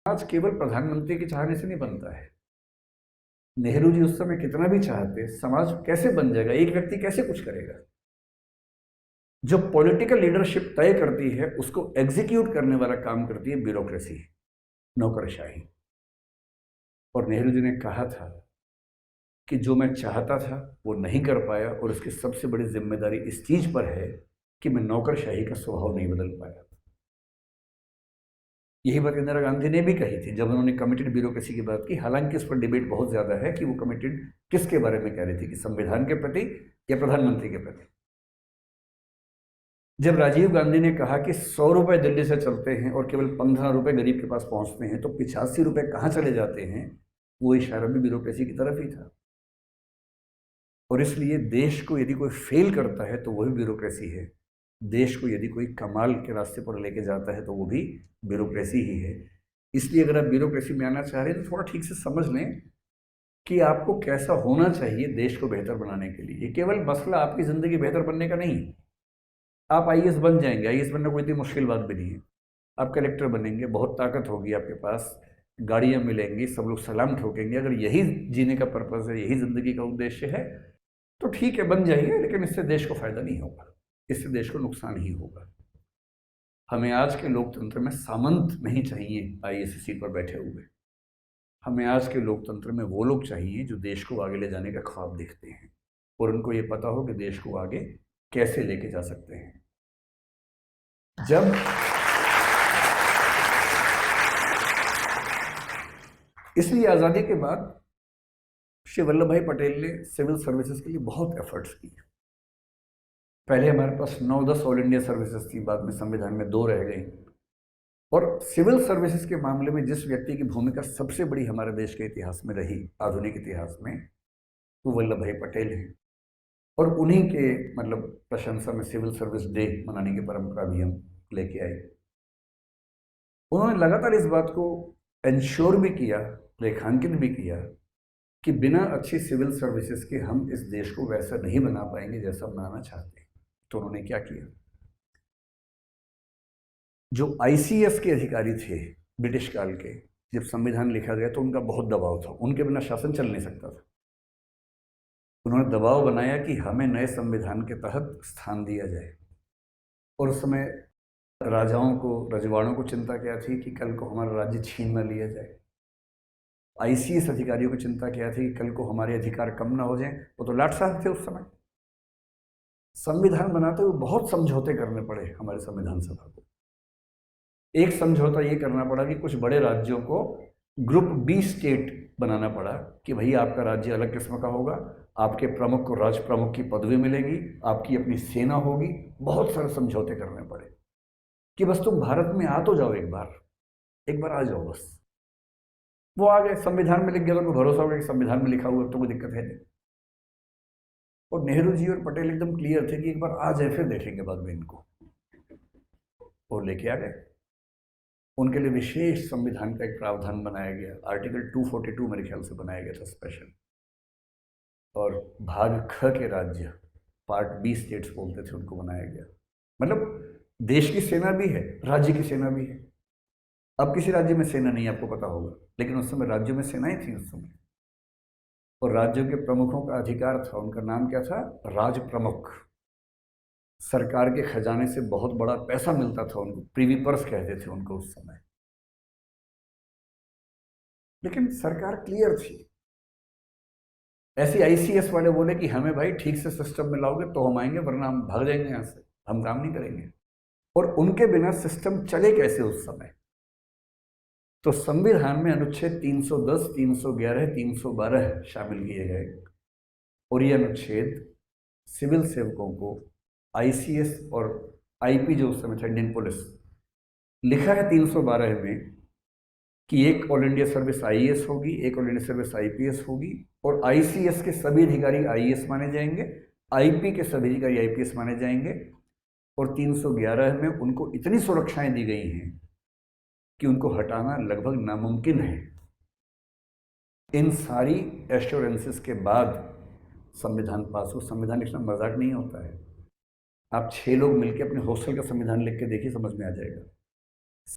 आज केवल प्रधानमंत्री के चाहने से नहीं बनता है। नेहरू जी उस समय कितना भी चाहते, समाज कैसे बन जाएगा, एक व्यक्ति कैसे कुछ करेगा। जो पॉलिटिकल लीडरशिप तय करती है उसको एग्जीक्यूट करने वाला काम करती है ब्यूरोक्रेसी, नौकरशाही। और नेहरू जी ने कहा था कि जो मैं चाहता था वो नहीं कर पाया, और इसकी सबसे बड़ी जिम्मेदारी इस चीज पर है कि मैं नौकरशाही का स्वभाव नहीं बदल पाया। यही बात इंदिरा गांधी ने भी कही थी जब उन्होंने कमिटेड ब्यूरोक्रेसी की बात की। हालांकि इस पर डिबेट बहुत ज्यादा है कि वो कमिटेड किसके बारे में कह रही थी, कि संविधान के प्रति या प्रधानमंत्री के प्रति। जब राजीव गांधी ने कहा कि 100 रुपए दिल्ली से चलते हैं और केवल 15 रुपए गरीब के पास पहुंचते हैं, तो 85 रुपए कहाँ चले जाते हैं, वो इशारा भी ब्यूरोक्रेसी की तरफ ही था। और इसलिए देश को यदि कोई फेल करता है तो वही ब्यूरोक्रेसी है। देश को यदि कोई कमाल के रास्ते पर लेके जाता है तो वो भी ब्यूरोक्रेसी ही है। इसलिए अगर आप ब्यूरोक्रेसी में आना चाह रहे हैं तो थोड़ा ठीक से समझ लें कि आपको कैसा होना चाहिए देश को बेहतर बनाने के लिए। ये केवल मसला आपकी ज़िंदगी बेहतर बनने का नहीं। आप आईएएस बन जाएंगे, आईएएस बनना कोई इतनी मुश्किल बात भी नहीं है। आप कलेक्टर बनेंगे, बहुत ताकत होगी आपके पास, गाड़ियाँ मिलेंगी, सब लोग सलाम ठोकेंगे। अगर यही जीने का पर्पज़ है, यही ज़िंदगी का उद्देश्य है, तो ठीक है, बन जाइए, लेकिन इससे देश को फायदा नहीं होगा, इससे देश को नुकसान ही होगा। हमें आज के लोकतंत्र में सामंत नहीं चाहिए आईएएस सीट पर बैठे हुए। हमें आज के लोकतंत्र में वो लोग चाहिए जो देश को आगे ले जाने का ख्वाब देखते हैं और उनको ये पता हो कि देश को आगे कैसे लेके जा सकते हैं। जब इसलिए आज़ादी के बाद श्री वल्लभ भाई पटेल ने सिविल सर्विसेज के लिए बहुत एफर्ट्स किए। पहले हमारे पास 9-10 ऑल इंडिया सर्विसेज थी, बाद में संविधान में 2 रह गई। और सिविल सर्विसेज के मामले में जिस व्यक्ति की भूमिका सबसे बड़ी हमारे देश के इतिहास में रही, आधुनिक इतिहास में, वो वल्लभ भाई पटेल हैं। और उन्हीं के मतलब प्रशंसा में सिविल सर्विस डे मनाने की परंपरा भी हम लेके आए। उन्होंने लगातार इस बात को इंश्योर भी किया, रेखांकित भी किया कि बिना अच्छी सिविल सर्विसेज के हम इस देश को वैसा नहीं बना पाएंगे जैसा बनाना चाहते हैं। तो उन्होंने क्या किया, जो आईसीएस के अधिकारी थे ब्रिटिश काल के, जब संविधान लिखा गया तो उनका बहुत दबाव था, उनके बिना शासन चल नहीं सकता था। उन्होंने दबाव बनाया कि हमें नए संविधान के तहत स्थान दिया जाए। और उस समय राजाओं को, रजवाड़ों को चिंता क्या थी कि कल को हमारा राज्य छीन न लिया जाए। आईसीएस अधिकारियों की चिंता क्या थी कि कल को हमारे अधिकार कम ना हो जाएं। वो तो लाट साहब थे उस समय। संविधान बनाते हुए बहुत समझौते करने पड़े हमारे संविधान सभा को। एक समझौता ये करना पड़ा कि कुछ बड़े राज्यों को ग्रुप बी स्टेट बनाना पड़ा कि भाई आपका राज्य अलग किस्म का होगा, आपके प्रमुख को राज प्रमुख की पदवी मिलेगी, आपकी अपनी सेना होगी। बहुत सारे समझौते करने पड़े कि बस तुम भारत में आ तो जाओ, एक बार आ जाओ बस। वो आ गए, संविधान में लिख गया तो उनको भरोसा हो गया कि संविधान में लिखा हुआ तो कोई दिक्कत है नहीं। और नेहरू जी और पटेल एकदम क्लियर थे कि एक बार आ जाए फिर देखेंगे बाद में इनको, और लेके आ गए। उनके लिए विशेष संविधान का एक प्रावधान बनाया गया, आर्टिकल 242 मेरे ख्याल से बनाया गया था स्पेशल। और भाग ख के राज्य, पार्ट बी स्टेट्स बोलते थे, उनको बनाया गया। मतलब देश की सेना भी है, राज्य की सेना भी है। अब किसी राज्य में सेना नहीं, आपको पता होगा, लेकिन उस समय राज्यों में सेनाएं थी उस समय। और राज्यों के प्रमुखों का अधिकार था, उनका नाम क्या था, राज प्रमुख। सरकार के खजाने से बहुत बड़ा पैसा मिलता था उनको, प्रीवी पर्स कहते थे उनको उस समय। लेकिन सरकार क्लियर थी। ऐसी आईसीएस वाले बोले कि हमें भाई ठीक से सिस्टम में लाओगे तो हम आएंगे, वरना हम भाग जाएंगे यहाँ से, हम काम नहीं करेंगे। और उनके बिना सिस्टम चले कैसे उस समय। तो संविधान में अनुच्छेद 310, 311, 312 शामिल किए गए। और ये अनुच्छेद सिविल सेवकों को आईसीएस और आईपी जो उस समय था, इंडियन पुलिस, लिखा है 312 में कि एक ऑल इंडिया सर्विस आईएएस होगी, एक ऑल इंडिया सर्विस आईपीएस होगी, और आईसीएस के सभी अधिकारी आईएएस माने जाएंगे, आईपी के सभी अधिकारी आईपीएस माने जाएंगे। और 311 में उनको इतनी सुरक्षाएं दी गई हैं कि उनको हटाना लगभग नामुमकिन है। इन सारी एश्योरेंसेस के बाद संविधान पास हो। संविधान लिखना मजाक नहीं होता है। आप 6 लोग मिलकर अपने हॉस्टल का संविधान लिख के देखिए, समझ में आ जाएगा।